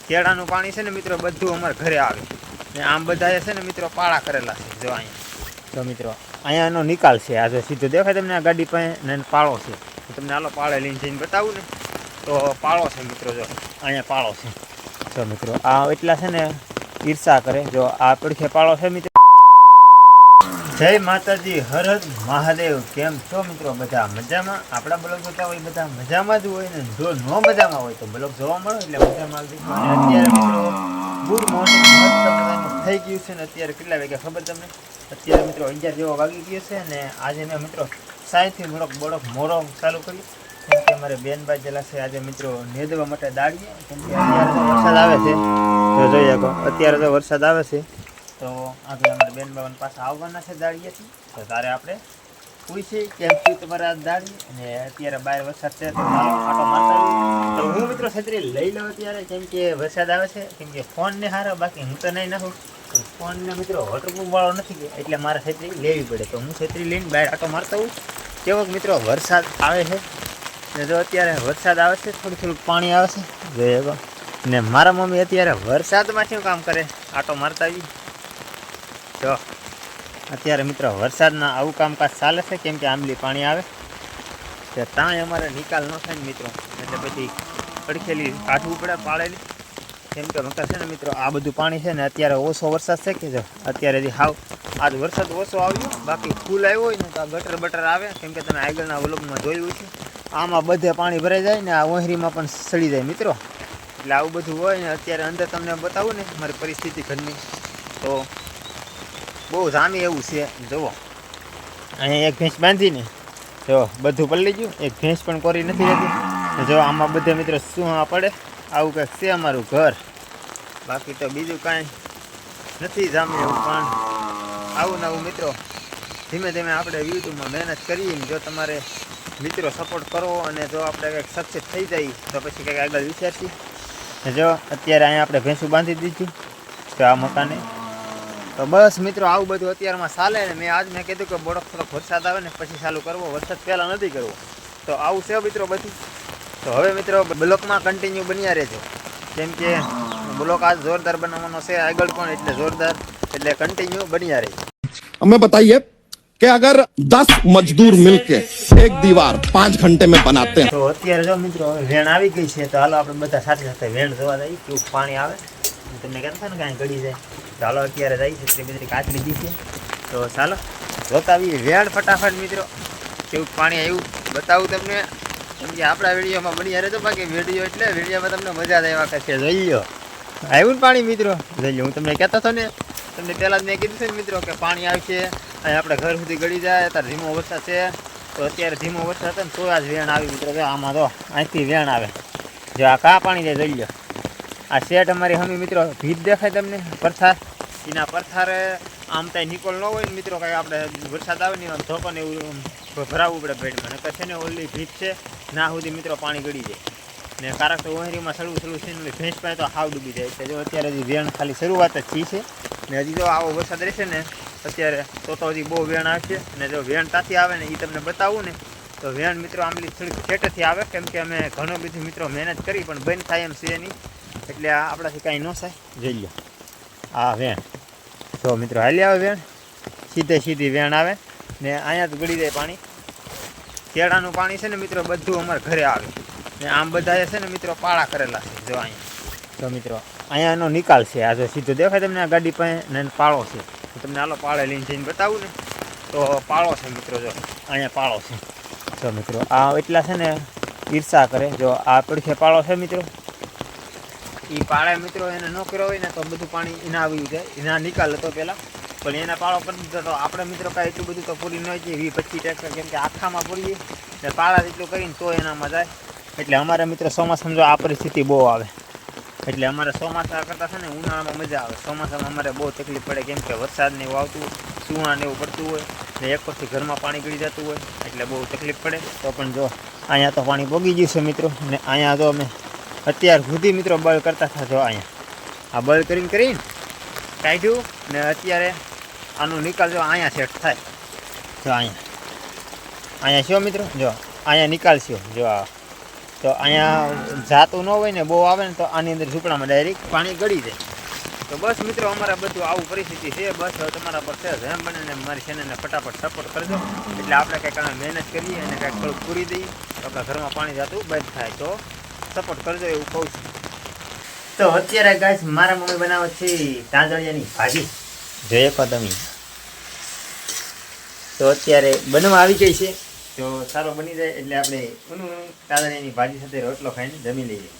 કેળાનું પાણી છે ને મિત્રો બધું અમારે ઘરે આવે ને આમ બધા છે ને મિત્રો પાળા કરેલા છે જો અહીંયા તો મિત્રો અહીંયા એનો નિકાલ છે આ જો સીધો દેખાય તમને આ ગાડી પાસે ને પાળો છે તમને હાલો પાળે લઈને જઈને બતાવું ને તો પાળો છે મિત્રો જો અહીંયા પાળો છે જો મિત્રો આ એટલા છે ને ઈર્ષા કરે જો આ પડખે પાળો છે મિત્રો જય માતાજી હર હર મહાદેવ કેમ છો મિત્રો બધા મજામાં આપણા બ્લોગ જોતા હોય બધા મજામાં જ હોય ને જો ન મજામાં હોય તો બ્લોગ જોવા મળે એટલે મજામાં આવજો અત્યારે મિત્રો ગુડ મોર્નિંગ થઈ ગયું છે ને અત્યારે કેટલા વાગ્યા ખબર તમને અત્યારે મિત્રો 11 જેવો વાગી ગયો છે ને આજે મેં મિત્રો સાંજથી બોડક મોરો ચાલુ કર્યું કેમ કે અમારે બેનભાઈ જેલા છે આજે મિત્રો નેદવા માટે દાડીએ કેમ કે અત્યારે તો વરસાદ આવે છે તો જોઈએ અત્યારે તો વરસાદ આવે છે તો આજે અમારે બેનભાઈ પાછા આવવાના છે દાડીએથી તો તારે આપણે પૂછી કેમ થયું તમારે આ દાડી અને અત્યારે બહાર વરસાદ છે તો આટો મારતા તો હું મિત્રો છત્રી લઈ લઉં અત્યારે કેમ કે વરસાદ આવે છે કેમ કે ફોનને હારો બાકી હું તો નહીં નાખું ફોનને મિત્રો વોટરપ્રૂફ વાળો નથી એટલે મારે છત્રી લેવી પડે તો હું છત્રી લઈને બહાર આટો મારતા હોઉં કેવોક મિત્રો વરસાદ આવે છે ને જો અત્યારે વરસાદ આવે છે થોડું પાણી આવે છે જોઈએ ને મારા મમ્મી અત્યારે વરસાદમાં શું કામ કરે આટો મારતા આવી તો અત્યારે મિત્રો વરસાદના આવું કામકાજ ચાલે છે કેમ કે આંબલી પાણી આવે તો ત્યાં અમારે નિકાલ ન થાય ને મિત્રો એટલે પછી પડખેલી કાઢવું પડે પાળેલી કેમ કે મકા છે ને મિત્રો આ બધું પાણી છે ને અત્યારે ઓછો વરસાદ છે કે જો અત્યારે જે હાવ આજ વરસાદ ઓછો આવ્યો બાકી ફૂલ આવ્યો હોય ને તો આ ગટર બટર આવે કેમ કે તમે આગળના વ્લોગમાં જોયું છે આમાં બધે પાણી ભરાઈ જાય ને આ ઓહરીમાં પણ સડી જાય મિત્રો એટલે આવું બધું હોય ને અત્યારે અંદર તમને બતાવું ને મારી પરિસ્થિતિ ઘરની તો બહુ જામી એવું છે જુઓ અહીંયા એક ભેંસ બાંધીને જો બધું પલળી ગયું એક ભેંસ પણ કોરી નથી રહેતી જો આમાં બધે મિત્રો શું પડે આવું કંઈક છે અમારું ઘર બાકી તો બીજું કાંઈ નથી જામી એવું પણ આવું નવું મિત્રો ધીમે ધીમે આપણે યુટ્યુબમાં મહેનત કરીએ જો તમારે મિત્રો સપોર્ટ કરો અને જો આપણે કંઈક સક્સેસ થઈ જાય તો પછી કંઈક આગળ વિચારશી જો અત્યારે અહીંયા આપણે ભેંસું બાંધી દીધું તો આ મકાને તો બસ મિત્રો આવું બધું અત્યારમાં ચાલે ને મેં કીધું કે બોડક થોડોક વરસાદ આવે ને પછી ચાલુ કરવો વરસાદ પહેલાં નથી કરવો તો આવું છે મિત્રો બધું તો હવે મિત્રો બ્લોકમાં કન્ટિન્યુ બન્યા રહેજો કેમ કે બ્લોક આજ જોરદાર બનાવવાનો છે આગળ પણ એટલે જોરદાર એટલે કન્ટિન્યુ બન્યા રહેજો हमें बताइए कि अगर 10 मजदूर मिलके एक दीवार 5 घंटे में बनाते हैं તો અત્યારે જો મિત્રો વેણ આવી ગઈ છે તો હાલો આપણે બધા સાથે સાથે વેણ જોવા જઈએ કેવું પાણી આવે તમને કહેતા ને કાંઈ ગળી જાય ચાલો અત્યારે જઈએ છત્રી બીજરી કાચ લીધી છે તો ચાલો જોતા આવીએ વેણ ફટાફટ મિત્રો કેવું પાણી આવ્યું બતાવું તમને કેમ કે આપણા વિડીયોમાં બની રહેતો બાકી વિડીયો એટલે વિડીયોમાં તમને મજા જ આવ્યા કરશે જોઈ લો આવ્યું ને પાણી મિત્રો જોઈ લો હું તમને કહેતો હતો ને તમને પહેલાં જ મેં કીધું છે ને મિત્રો કે પાણી આવશે અહીં આપણે ઘર સુધી ગળી જાય ત્યારે ધીમો વરસાદ છે તો અત્યારે ધીમો વરસાદ હતો ને તો આ જ વેણ આવી મિત્રો જો આમાં તો અહીંથી વેણ આવે જો આ કા પાણી જાય જોઈ લો આ શેઠ અમારી હમી મિત્રો ભીત દેખાય તમને પરથાર એના પરથારે આમ ત્યાં નિકોલ ન હોય ને મિત્રો કાંઈ આપણે વરસાદ આવે ને ધોકોને એવું ભરાવવું પડે પેટમાં નકર છે ને ઓલી ભીત છે ના સુધી મિત્રો પાણી ગળી જાય ને કારક તો ઓહરીમાં સળવું છે ને ભેંસ પાસે તો હાવ ડૂબી જાય એટલે જો અત્યારે હજી વેણ ખાલી શરૂઆત જ થઈ છે ને હજી જો આવો વરસાદ રહેશે ને અત્યારે તો હજી બહુ વેણ આવશે ને જો વેણ ત્યાંથી આવે ને એ તમને બતાવું ને તો વેણ મિત્રો આમલી થોડીક ખેટેથી આવે કેમ કે અમે ઘણો બધી મિત્રો મહેનત કરી પણ બંધ થાય એમ છે નહીં એટલે આ આપણાથી કાંઈ ન થાય જોઈ લો આ વેણ જો મિત્રો હાલી આવે વેણ સીધી વેણ આવે ને અહીંયા જ ગળી જાય પાણી કેળાનું પાણી છે ને મિત્રો બધું અમારે ઘરે આવે ને આમ બધા છે ને મિત્રો પાળા કરેલા છે જો અહીંયા તો મિત્રો અહીંયા એનો નિકાલ છે આ જો સીધો દેખાય તમને આ ગાડી પાસે ને પાળો છે તમને હાલો પાળે લઈને જઈને બતાવું ને તો પાળો છે મિત્રો જો અહીંયા પાળો છે તો મિત્રો આ એટલા છે ને ઈર્ષા કરે જો આ પડખે પાળો છે મિત્રો એ પાળે મિત્રો એને ન કર્યો હોય ને તો બધું પાણી એના આવી જાય એના નિકાલ હતો પહેલાં પણ એના પાળો કરી દીધો તો આપણે મિત્રો કાંઈ એટલું બધું તો પૂરી ન જાય 20-25% કેમ કે આખામાં પૂરીએ ને પાળા જેટલું કરીને તો એનામાં જાય એટલે અમારે મિત્રો ચોમાસામાં જો આ પરિસ્થિતિ બહુ આવે એટલે અમારે ચોમાસા કરતાં છે ને ઉનાળામાં મજા આવે ચોમાસામાં અમારે બહુ તકલીફ પડે કેમ કે વરસાદને એવું આવતું હોય સુવાને એવું પડતું હોય ને એક પછી ઘરમાં પાણી ગળી જતું હોય એટલે બહુ તકલીફ પડે તો પણ જો અહીંયા તો પાણી પોગી ગયું છે મિત્રો ને અહીંયા તો અમે અત્યાર સુધી મિત્રો બળ કરતા હતા જો અહીંયા આ બળ કરીને કાઢ્યું ને અત્યારે આનો નિકાલ જો અહીંયા સેટ થાય જો અહીંયા શું મિત્રો જો અહીંયા નિકાલ છે જો આ તો અહીંયા જાતું ન હોય ને બહુ આવે ને તો આની અંદર ઝૂંપડામાં ડાયરેક્ટ પાણી ગળી જાય. તો બસ મિત્રો અમારા બધું આવું પરિસ્થિતિ છે. બસ હવે તમારા પર છે જેમ બને ને મારી ચેનલને ફટાફટ સપોર્ટ કરજો. એટલે આપણે કંઈક આને મહેનત કરીએ અને કંઈક થોડુંક પૂરી દઈએ તો આપણા ઘરમાં પાણી જતું બંધ થાય. તો સપોર્ટ કરજો એવું કહું છું. તો અત્યારે ગાઈસ મારા મમ્મી બનાવે છે તાંદળિયાની ભાજી. જોઈએ કો તમે. તો અત્યારે બનવા આવી ગઈ છે. તો સારો બની જાય એટલે આપણે તાંદળિયાની ભાજી સાથે રોટલો ખાઈને જમી લઈએ.